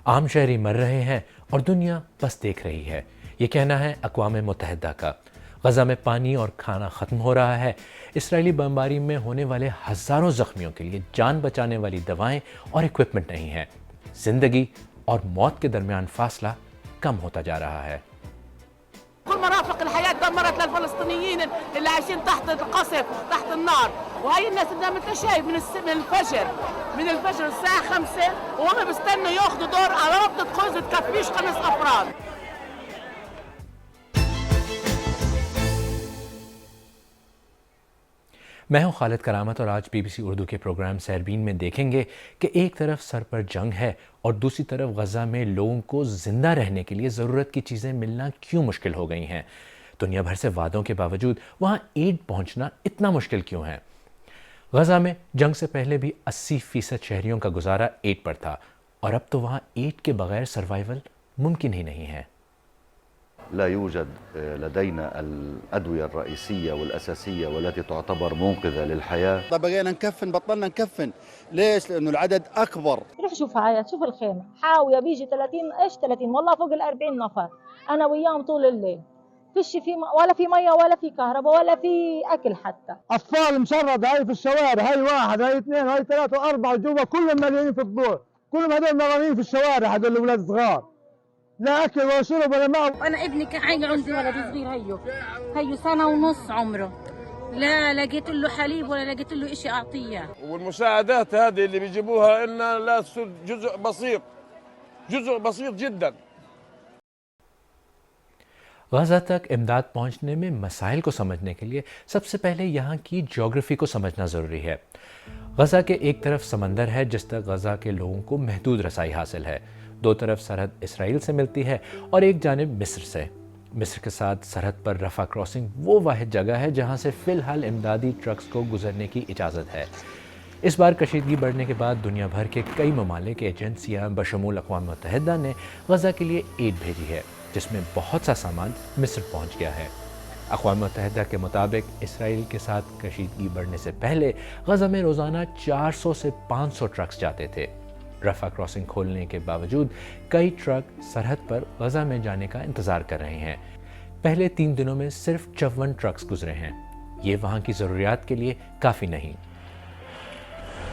عام شہری مر رہے ہیں اور دنیا بس دیکھ رہی ہے، یہ کہنا ہے اقوام متحدہ کا۔ غزہ میں پانی اور کھانا ختم ہو رہا ہے۔ اسرائیلی بمباری میں ہونے والے ہزاروں زخمیوں کے لیے جان بچانے والی دوائیں اور اکوپمنٹ نہیں ہیں۔ زندگی اور موت کے درمیان فاصلہ کم ہوتا جا رہا ہے۔ كل مرافق الحياة دمرت للفلسطينيين اللي عايشين تحت القصف تحت النار، وهي الناس اللي انت شايف من الفجر الساعة 5 وهم بيستنوا ياخذوا دور على ربطة خوذة تكفيش 5 أفراد۔ میں ہوں خالد کرامت اور آج بی بی سی اردو کے پروگرام سیربین میں دیکھیں گے کہ ایک طرف سر پر جنگ ہے اور دوسری طرف غزہ میں لوگوں کو زندہ رہنے کے لیے ضرورت کی چیزیں ملنا کیوں مشکل ہو گئی ہیں۔ دنیا بھر سے وعدوں کے باوجود وہاں ایڈ پہنچنا اتنا مشکل کیوں ہے؟ غزہ میں جنگ سے پہلے بھی 80% شہریوں کا گزارا ایڈ پر تھا اور اب تو وہاں ایڈ کے بغیر سروائیول ممکن ہی نہیں ہے۔ لا يوجد لدينا الأدوية الرئيسية والأساسية والتي تعتبر منقذة للحياة. بقينا نكفن، بطلنا نكفن. ليش؟ لأنه العدد أكبر. روح شوف هاي، شوف الخيمة حاوية، بيجي 30 والله فوق 40 نفر، أنا وياهم طول الليل، فيش في ولا في مية ولا في كهرباء ولا في أكل حتى. أطفال مشردة هاي في الشوارع، هاي واحد هاي اثنين هاي ثلاثة وأربعة جوا، كلهم مليانين في الضوء، كلهم هذول مرميين في الشوارع، هذول الأولاد صغار، لا أكل ولا شرب ولا ماء. أنا ابني كان عندي ولد صغير هيو 1.5 سنة عمره، لا لقيت له حليب ولا لقيت له إشي أعطيه. والمساعدات هذه اللي بيجيبوها إنها لا جزء بسيط جدا. غزہ تک امداد پہنچنے میں مسائل کو سمجھنے کے لیے سب سے پہلے یہاں کی جغرافی کو سمجھنا ضروری ہے۔ غزہ کے ایک طرف سمندر ہے جس تک غزہ کے لوگوں کو محدود رسائی حاصل ہے، دو طرف سرحد اسرائیل سے ملتی ہے اور ایک جانب مصر سے۔ مصر کے ساتھ سرحد پر رفح کراسنگ وہ واحد جگہ ہے جہاں سے فی الحال امدادی ٹرکس کو گزرنے کی اجازت ہے۔ اس بار کشیدگی بڑھنے کے بعد دنیا بھر کے کئی ممالک ایجنسیاں بشمول اقوام متحدہ نے غزہ کے لیے ایڈ بھیجی ہے، جس میں بہت سا سامان مصر پہنچ گیا ہے۔ اقوام متحدہ کے مطابق اسرائیل کے ساتھ کشیدگی بڑھنے سے پہلے غزہ میں روزانہ 400 سے 500 ٹرکس جاتے تھے۔ رفح کراسنگ کھولنے کے باوجود کئی ٹرک سرحد پر غزہ میں جانے کا انتظار کر رہے ہیں۔ پہلے 3 دنوں میں صرف 54 ٹرکس گزرے ہیں۔ یہ وہاں کی ضروریات کے لیے کافی نہیں۔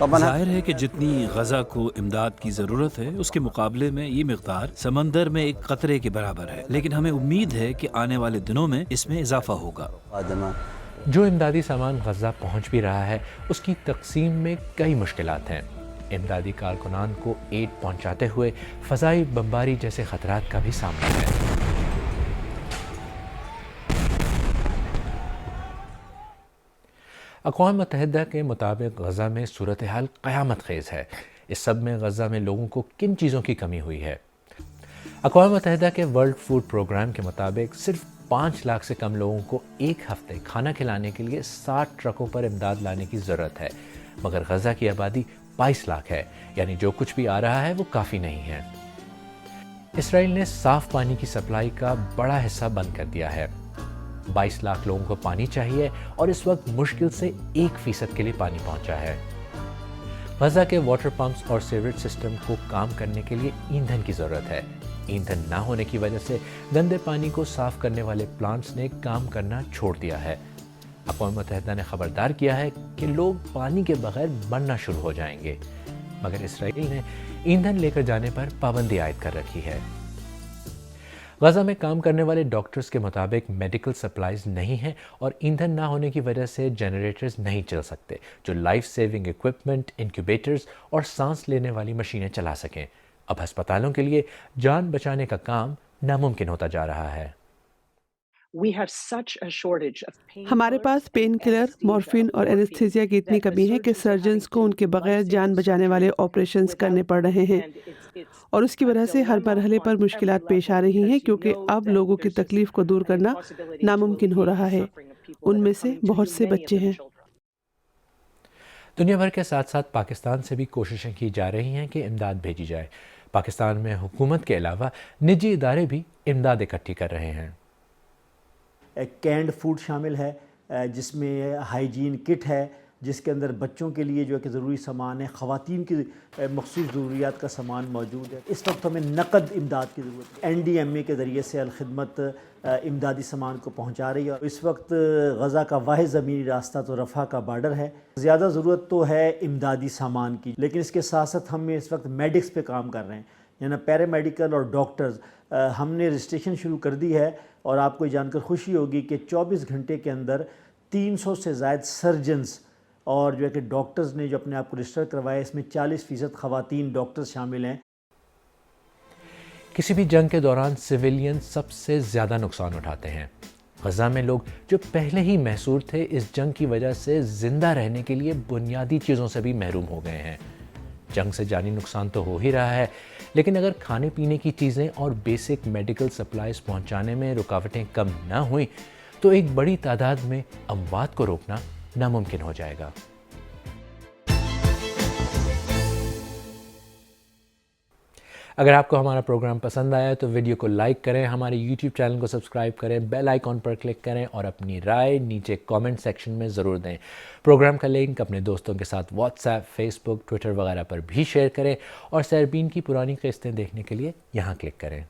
ظاہر ہے کہ جتنی غزہ کو امداد کی ضرورت ہے اس کے مقابلے میں یہ مقدار سمندر میں ایک قطرے کے برابر ہے، لیکن ہمیں امید ہے کہ آنے والے دنوں میں اس میں اضافہ ہوگا۔ جو امدادی سامان غزہ پہنچ بھی رہا ہے اس کی تقسیم میں کئی مشکلات ہیں۔ امدادی کارکنان کو ایڈ پہنچاتے ہوئے فضائی بمباری جیسے خطرات کا بھی سامنا ہے۔ اقوام متحدہ کے مطابق غزہ میں صورتحال قیامت خیز ہے۔ اس سب میں غزہ میں لوگوں کو کن چیزوں کی کمی ہوئی ہے؟ اقوام متحدہ کے ورلڈ فوڈ پروگرام کے مطابق صرف 5 لاکھ سے کم لوگوں کو ایک ہفتے کھانا کھلانے کے لیے 60 ٹرکوں پر امداد لانے کی ضرورت ہے، مگر غزہ کی آبادی 22 لاکھ ہے، یعنی جو کچھ بھی آ رہا ہے وہ کافی نہیں ہے۔ اسرائیل نے صاف پانی کی سپلائی کا بڑا حصہ بند کر دیا ہے۔ 22 لاکھ لوگوں کو پانی چاہیے اور اس وقت مشکل سے 1% کے لیے پانی پہنچا ہے۔ غزہ کے واٹر پمپس اور سیوریج سسٹم کو کام کرنے کے لیے ایندھن کی ضرورت ہے۔ ایندھن نہ ہونے کی وجہ سے گندے پانی کو صاف کرنے والے پلانٹس نے کام کرنا چھوڑ دیا ہے۔ اقوام متحدہ نے خبردار کیا ہے کہ لوگ پانی کے بغیر مرنا شروع ہو جائیں گے، مگر اسرائیل نے ایندھن لے کر جانے پر پابندی عائد کر رکھی ہے۔ غزہ میں کام کرنے والے ڈاکٹرز کے مطابق میڈیکل سپلائز نہیں ہیں اور ایندھن نہ ہونے کی وجہ سے جنریٹرز نہیں چل سکتے جو لائف سیونگ ایکوپمنٹ، انکیوبیٹرز اور سانس لینے والی مشینیں چلا سکیں۔ اب ہسپتالوں کے لیے جان بچانے کا کام ناممکن ہوتا جا رہا ہے۔ ہمارے پاس پین کلر، مورفین اور اینستھیزیا کی اتنی کمی ہے کہ سرجنز کو ان کے بغیر جان بچانے والے آپریشنز کرنے پڑ رہے ہیں، اور اس کی وجہ سے ہر مرحلے پر مشکلات پیش آ رہی ہیں کیونکہ اب لوگوں کی تکلیف کو دور کرنا ناممکن ہو رہا ہے۔ ان میں سے بہت سے بچے ہیں۔ دنیا بھر کے ساتھ ساتھ پاکستان سے بھی کوششیں کی جا رہی ہیں کہ امداد بھیجی جائے۔ پاکستان میں حکومت کے علاوہ نجی ادارے بھی امداد اکٹھی کر رہے ہیں۔ کینڈ فوڈ شامل ہے جس میں ہائیجین کٹ ہے، جس کے اندر بچوں کے لیے جو ہے کہ ضروری سامان ہے، خواتین کی مخصوص ضروریات کا سامان موجود ہے۔ اس وقت ہمیں نقد امداد کی ضرورت ہے۔ NDMA کے ذریعے سے الخدمت امدادی سامان کو پہنچا رہی ہے۔ اس وقت غزہ کا واحد زمینی راستہ تو رفح کا بارڈر ہے۔ زیادہ ضرورت تو ہے امدادی سامان کی، لیکن اس کے ساتھ ساتھ ہم اس وقت میڈکس پہ کام کر رہے ہیں، یعنی پیرامیڈیکل اور ڈاکٹرز۔ ہم نے رجسٹریشن شروع کر دی ہے، اور آپ کو یہ جان کر خوشی ہوگی کہ 24 گھنٹے کے اندر 300 سے زائد سرجنز اور جو ہے کہ ڈاکٹرز نے جو اپنے آپ کو رجسٹر کروایا، اس میں 40% خواتین ڈاکٹرز شامل ہیں۔ کسی بھی جنگ کے دوران سویلین سب سے زیادہ نقصان اٹھاتے ہیں۔ غزہ میں لوگ جو پہلے ہی محصور تھے اس جنگ کی وجہ سے زندہ رہنے کے لیے بنیادی چیزوں سے بھی محروم ہو گئے ہیں۔ جنگ سے جانی نقصان تو ہو ہی رہا ہے، لیکن اگر کھانے پینے کی چیزیں اور بیسک میڈیکل سپلائز پہنچانے میں رکاوٹیں کم نہ ہوئیں تو ایک بڑی تعداد میں اموات کو روکنا ناممکن ہو جائے گا۔ اگر آپ کو ہمارا پروگرام پسند آیا تو ویڈیو کو لائک کریں، ہمارے یوٹیوب چینل کو سبسکرائب کریں، بیل آئیکن پر کلک کریں اور اپنی رائے نیچے کامنٹ سیکشن میں ضرور دیں۔ پروگرام کا لنک اپنے دوستوں کے ساتھ واٹس ایپ، فیس بک، ٹویٹر وغیرہ پر بھی شیئر کریں، اور سیربین کی پرانی قسطیں دیکھنے کے لیے یہاں کلک کریں۔